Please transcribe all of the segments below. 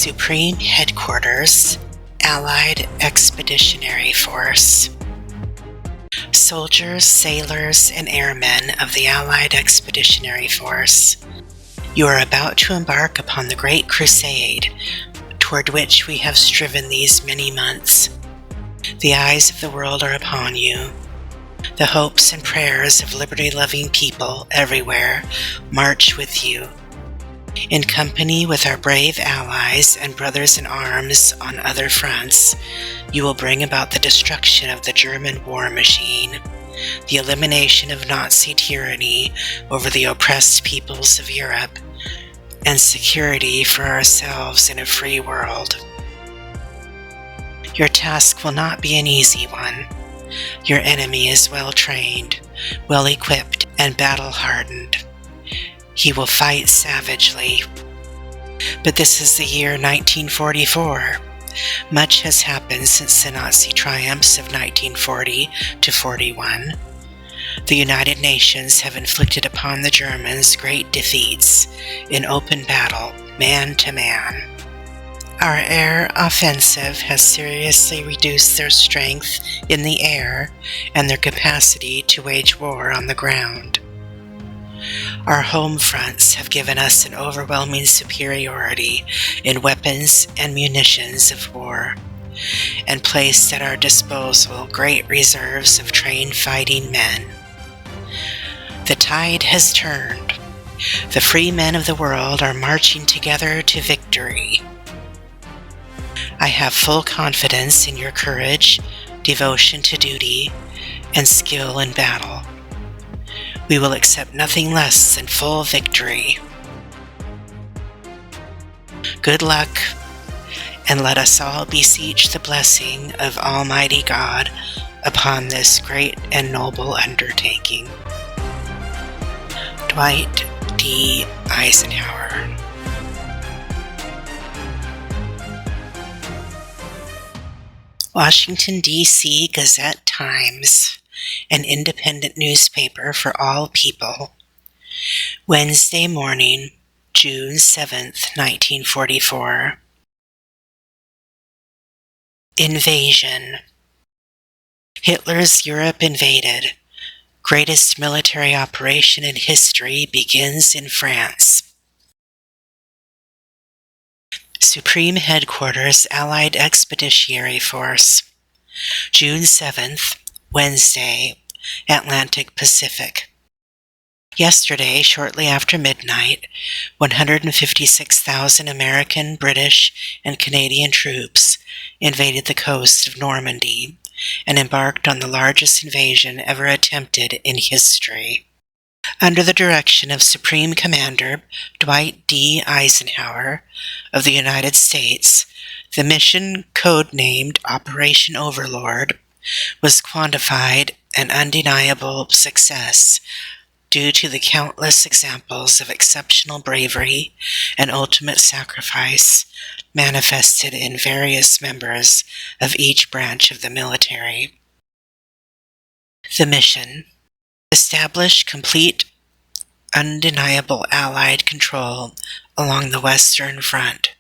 Supreme Headquarters, Allied Expeditionary Force. Soldiers, sailors, and airmen of the Allied Expeditionary Force, you are about to embark upon the great crusade toward which we have striven these many months. The eyes of the world are upon you. The hopes and prayers of liberty-loving people everywhere march with you. In company with our brave allies and brothers in arms on other fronts, you will bring about the destruction of the German war machine, the elimination of Nazi tyranny over the oppressed peoples of Europe, and security for ourselves in a free world. Your task will not be an easy one. Your enemy is well trained, well equipped, and battle-hardened. He will fight savagely. But this is the year 1944. Much has happened since the Nazi triumphs of 1940 to 41. The United Nations have inflicted upon the Germans great defeats in open battle, man to man. Our air offensive has seriously reduced their strength in the air and their capacity to wage war on the ground. Our home fronts have given us an overwhelming superiority in weapons and munitions of war, and placed at our disposal great reserves of trained fighting men. The tide has turned. The free men of the world are marching together to victory. I have full confidence in your courage, devotion to duty, and skill in battle. We will accept nothing less than full victory. Good luck, and let us all beseech the blessing of Almighty God upon this great and noble undertaking. Dwight D. Eisenhower. Washington, D.C. Gazette-Times, an independent newspaper for all people. Wednesday morning, June 7th, 1944. Invasion. Hitler's Europe invaded. Greatest military operation in history begins in France. Supreme Headquarters, Allied Expeditionary Force. June 7th, Wednesday, Atlantic Pacific. Yesterday, shortly after midnight, 156,000 American, British, and Canadian troops invaded the coast of Normandy and embarked on the largest invasion ever attempted in history. Under the direction of Supreme Commander Dwight D. Eisenhower of the United States, the mission, codenamed Operation Overlord, was quantified an undeniable success due to the countless examples of exceptional bravery and ultimate sacrifice manifested in various members of each branch of the military. The mission: establish complete, undeniable Allied control along the Western Front.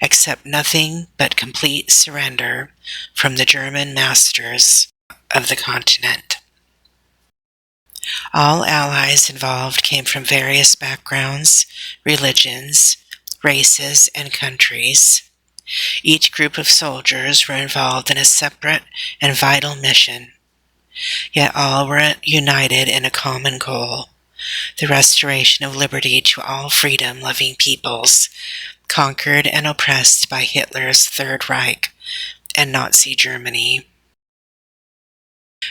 Accept nothing but complete surrender from the German masters of the continent. All allies involved came from various backgrounds, religions, races, and countries. Each group of soldiers were involved in a separate and vital mission, yet all were united in a common goal: the restoration of liberty to all freedom-loving peoples conquered and oppressed by Hitler's Third Reich and Nazi Germany.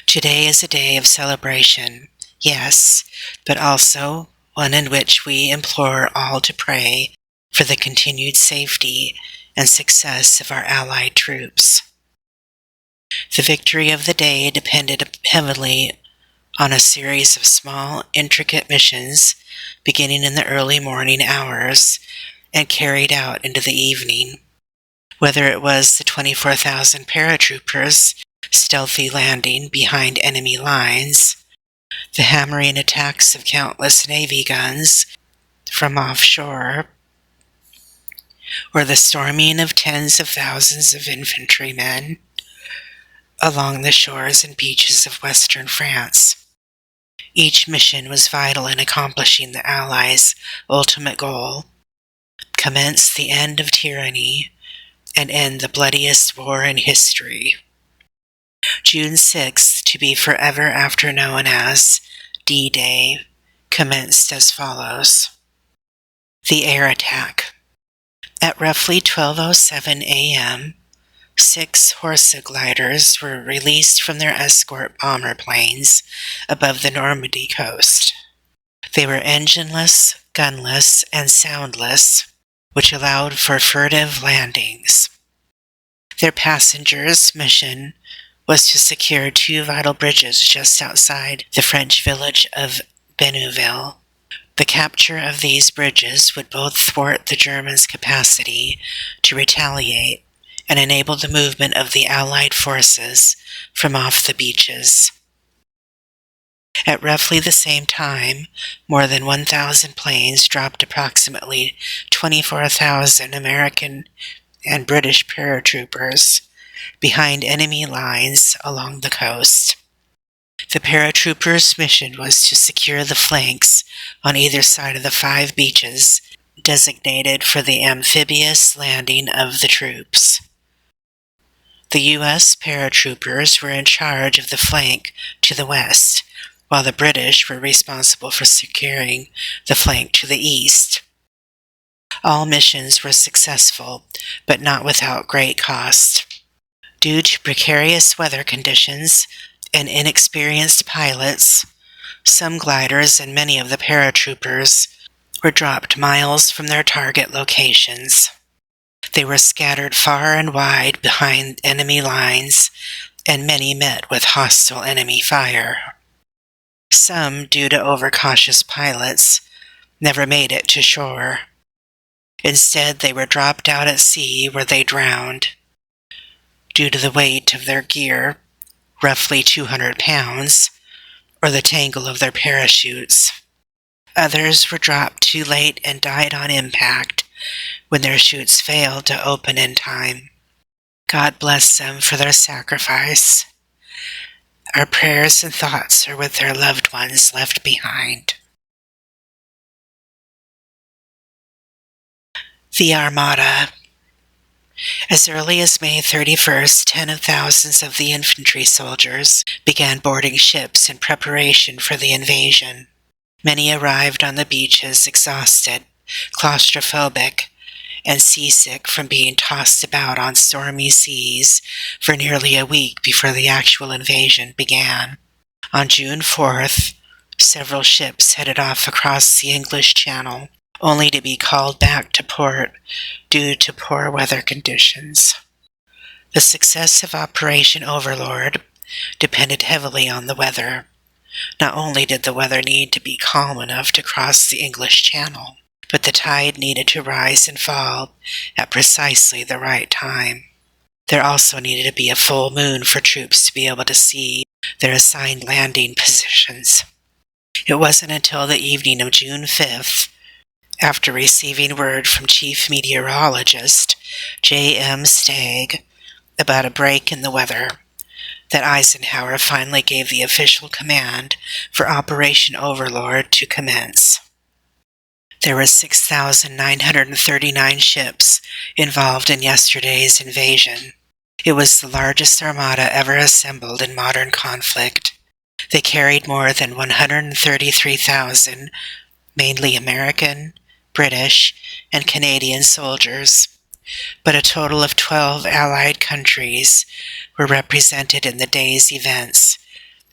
Today is a day of celebration, yes, but also one in which we implore all to pray for the continued safety and success of our Allied troops. The victory of the day depended heavily on a series of small, intricate missions beginning in the early morning hours and carried out into the evening. Whether it was the 24,000 paratroopers stealthy landing behind enemy lines, the hammering attacks of countless Navy guns from offshore, or the storming of tens of thousands of infantrymen along the shores and beaches of western France. Each mission was vital in accomplishing the Allies' ultimate goal: commence the end of tyranny and end the bloodiest war in history. June 6th, to be forever after known as D-Day, commenced as follows. The air attack. At roughly 12:07 a.m., 6 Horsa gliders were released from their escort bomber planes above the Normandy coast. They were engineless, gunless, and soundless, which allowed for furtive landings. Their passengers' mission was to secure 2 vital bridges just outside the French village of Bénouville. The capture of these bridges would both thwart the Germans' capacity to retaliate and enable the movement of the Allied forces from off the beaches. At roughly the same time, more than 1,000 planes dropped approximately 24,000 American and British paratroopers behind enemy lines along the coast. The paratroopers' mission was to secure the flanks on either side of the 5 beaches designated for the amphibious landing of the troops. The U.S. paratroopers were in charge of the flank to the west, while the British were responsible for securing the flank to the east. All missions were successful, but not without great cost. Due to precarious weather conditions and inexperienced pilots, some gliders and many of the paratroopers were dropped miles from their target locations. They were scattered far and wide behind enemy lines, and many met with hostile enemy fire. Some, due to overcautious pilots, never made it to shore. Instead, they were dropped out at sea where they drowned. Due to the weight of their gear, roughly 200 pounds, or the tangle of their parachutes. Others were dropped too late and died on impact when their chutes failed to open in time. God bless them for their sacrifice. Our prayers and thoughts are with their loved ones left behind. The Armada. As early as May 31st, 10 of thousands of the infantry soldiers began boarding ships in preparation for the invasion. Many arrived on the beaches exhausted, claustrophobic, and seasick from being tossed about on stormy seas for nearly a week before the actual invasion began. On June 4th, several ships headed off across the English Channel, only to be called back to port due to poor weather conditions. The success of Operation Overlord depended heavily on the weather. Not only did the weather need to be calm enough to cross the English Channel, but the tide needed to rise and fall at precisely the right time. There also needed to be a full moon for troops to be able to see their assigned landing positions. It wasn't until the evening of June 5th, after receiving word from Chief Meteorologist J.M. Stagg about a break in the weather, that Eisenhower finally gave the official command for Operation Overlord to commence. There were 6,939 ships involved in yesterday's invasion. It was the largest armada ever assembled in modern conflict. They carried more than 133,000, mainly American, British, and Canadian soldiers, but a total of 12 Allied countries were represented in the day's events,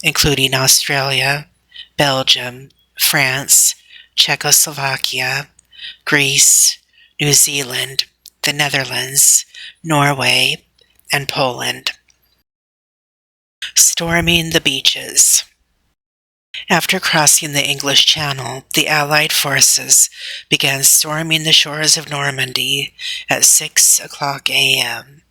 including Australia, Belgium, France, Czechoslovakia, Greece, New Zealand, the Netherlands, Norway, and Poland. Storming the beaches. After crossing the English Channel, the Allied forces began storming the shores of Normandy at 6 o'clock a.m.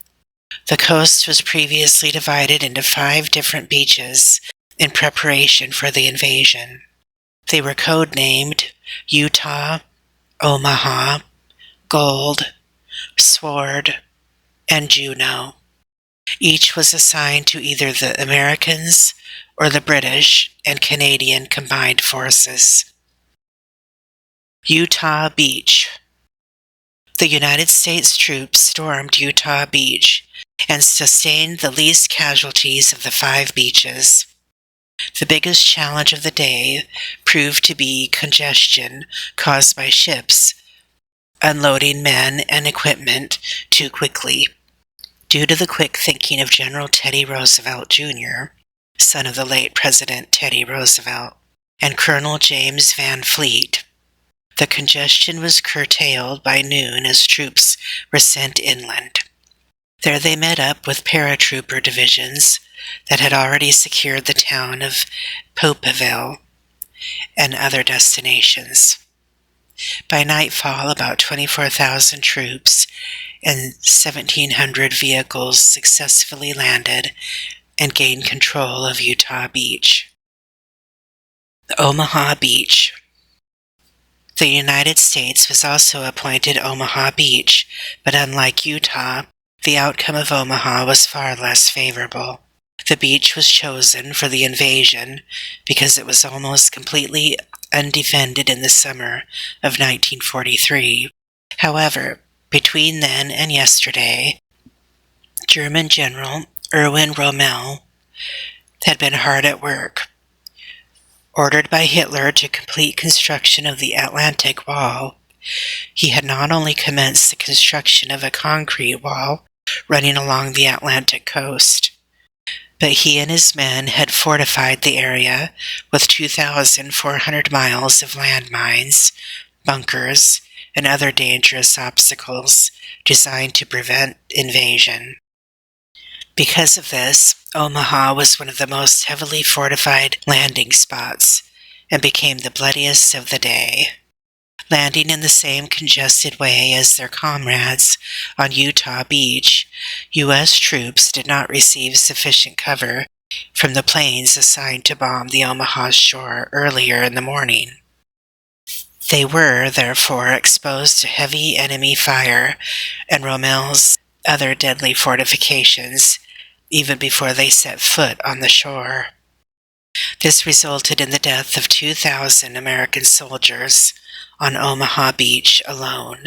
The coast was previously divided into 5 different beaches in preparation for the invasion. They were codenamed Utah, Omaha, Gold, Sword, and Juno. Each was assigned to either the Americans or the British and Canadian combined forces. Utah Beach. The United States troops stormed Utah Beach and sustained the least casualties of the 5 beaches. The biggest challenge of the day proved to be congestion caused by ships unloading men and equipment too quickly. Due to the quick thinking of General Teddy Roosevelt Jr., son of the late President Teddy Roosevelt, and Colonel James Van Fleet, the congestion was curtailed by noon as troops were sent inland. There they met up with paratrooper divisions that had already secured the town of Popeville and other destinations. By nightfall, about 24,000 troops and 1,700 vehicles successfully landed and gained control of Utah Beach. Omaha Beach. The United States was also appointed Omaha Beach, but unlike Utah, the outcome of Omaha was far less favorable. The beach was chosen for the invasion because it was almost completely undefended in the summer of 1943. However, between then and yesterday, German General Erwin Rommel had been hard at work. Ordered by Hitler to complete construction of the Atlantic Wall, he had not only commenced the construction of a concrete wall running along the Atlantic coast, but he and his men had fortified the area with 2,400 miles of landmines, bunkers, and other dangerous obstacles designed to prevent invasion. Because of this, Omaha was one of the most heavily fortified landing spots and became the bloodiest of the day. Landing in the same congested way as their comrades on Utah Beach, U.S. troops did not receive sufficient cover from the planes assigned to bomb the Omaha shore earlier in the morning. They were, therefore, exposed to heavy enemy fire and Rommel's other deadly fortifications even before they set foot on the shore. This resulted in the death of 2,000 American soldiers on Omaha Beach alone.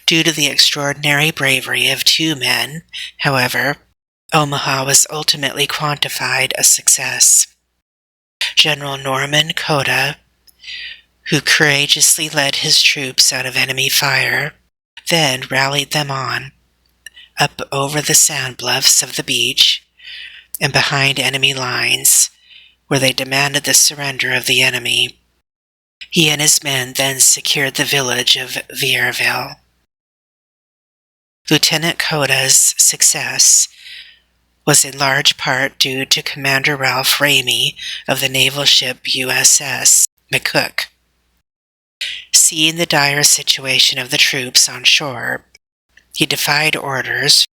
Due to the extraordinary bravery of 2 men, however, Omaha was ultimately quantified a success. General Norman Cota, who courageously led his troops out of enemy fire, then rallied them on, up over the sand bluffs of the beach and behind enemy lines, where they demanded the surrender of the enemy. He and his men then secured the village of Vierville. Lieutenant Cota's success was in large part due to Commander Ralph Ramey of the naval ship USS McCook. Seeing the dire situation of the troops on shore, he defied orders,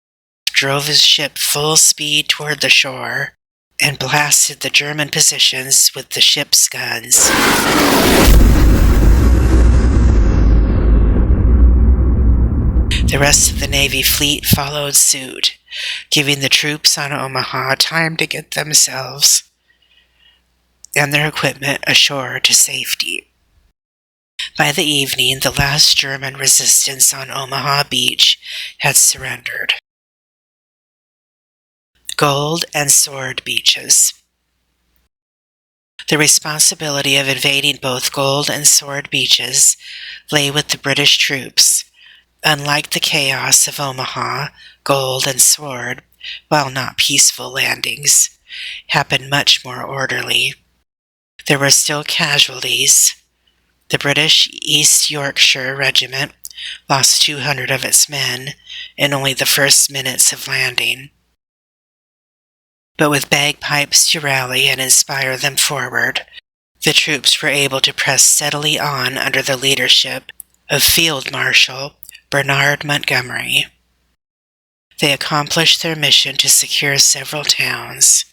drove his ship full speed toward the shore, and blasted the German positions with the ship's guns. The rest of the Navy fleet followed suit, giving the troops on Omaha time to get themselves and their equipment ashore to safety. By the evening, the last German resistance on Omaha Beach had surrendered. Gold and Sword Beaches. The responsibility of invading both Gold and Sword Beaches lay with the British troops. Unlike the chaos of Omaha, Gold and Sword, while not peaceful landings, happened much more orderly. There were still casualties. The British East Yorkshire Regiment lost 200 of its men in only the first minutes of landing. But with bagpipes to rally and inspire them forward, the troops were able to press steadily on under the leadership of Field Marshal Bernard Montgomery. They accomplished their mission to secure several towns,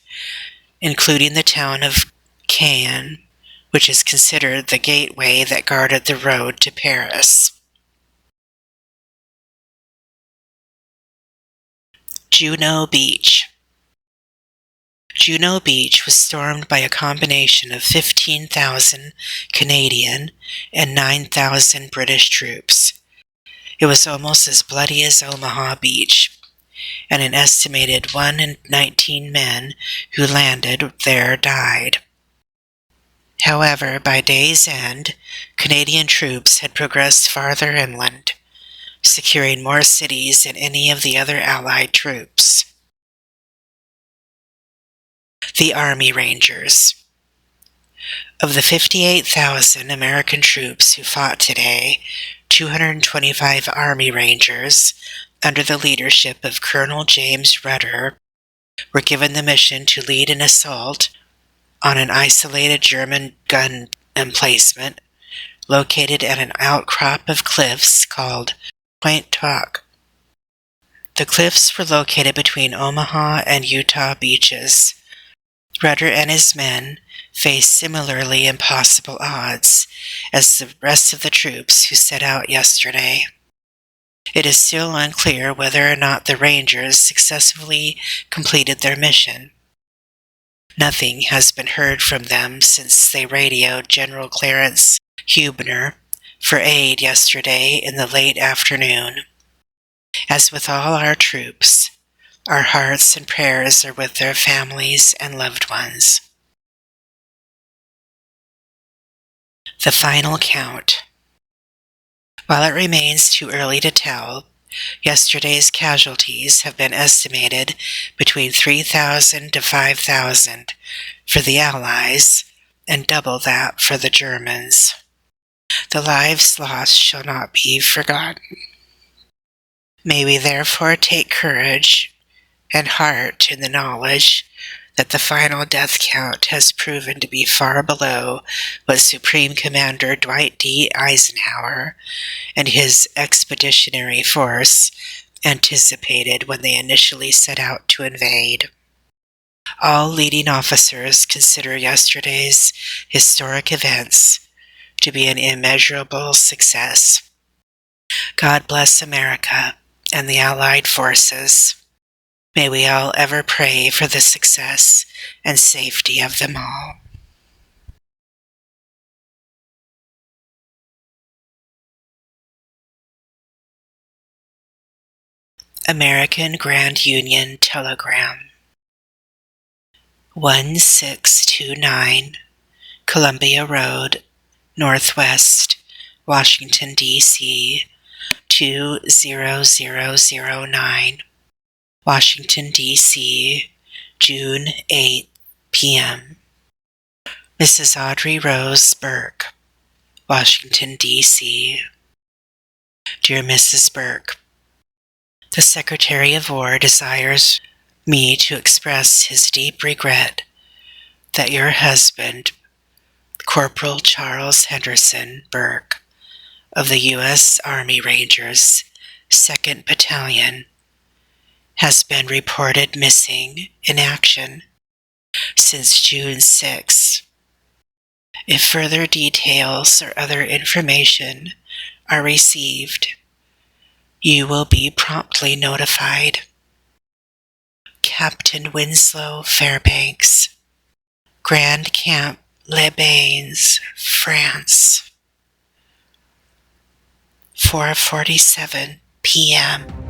including the town of Caen, which is considered the gateway that guarded the road to Paris. Juno Beach. Juno Beach was stormed by a combination of 15,000 Canadian and 9,000 British troops. It was almost as bloody as Omaha Beach, and an estimated 1 in 19 men who landed there died. However, by day's end, Canadian troops had progressed farther inland, securing more cities than any of the other Allied troops. The Army Rangers. Of the 58,000 American troops who fought today, 225 Army Rangers, under the leadership of Colonel James Rudder, were given the mission to lead an assault on an isolated German gun emplacement located at an outcrop of cliffs called Point Talk. The cliffs were located between Omaha and Utah beaches. Rudder and his men faced similarly impossible odds as the rest of the troops who set out yesterday. It is still unclear whether or not the Rangers successfully completed their mission. Nothing has been heard from them since they radioed General Clarence Huebner for aid yesterday in the late afternoon. As with all our troops, our hearts and prayers are with their families and loved ones. The final count. While it remains too early to tell, yesterday's casualties have been estimated between 3,000 to 5,000 for the Allies and double that for the Germans. The lives lost shall not be forgotten. May we therefore take courage and heart in the knowledge that the final death count has proven to be far below what Supreme Commander Dwight D. Eisenhower and his expeditionary force anticipated when they initially set out to invade. All leading officers consider yesterday's historic events to be an immeasurable success. God bless America and the Allied forces. May we all ever pray for the success and safety of them all. American Grand Union Telegram 1629 Columbia Road, Northwest, Washington, D.C. 20009 Washington, D.C., June 8 p.m. Mrs. Audrey Rose Burke, Washington, D.C. Dear Mrs. Burke, the Secretary of War desires me to express his deep regret that your husband, Corporal Charles Henderson Burke, of the U.S. Army Rangers, 2nd Battalion, has been reported missing in action since June 6. If further details or other information are received, you will be promptly notified. Captain Winslow Fairbanks, Grand Camp Les Bains, France, 4:47 p.m.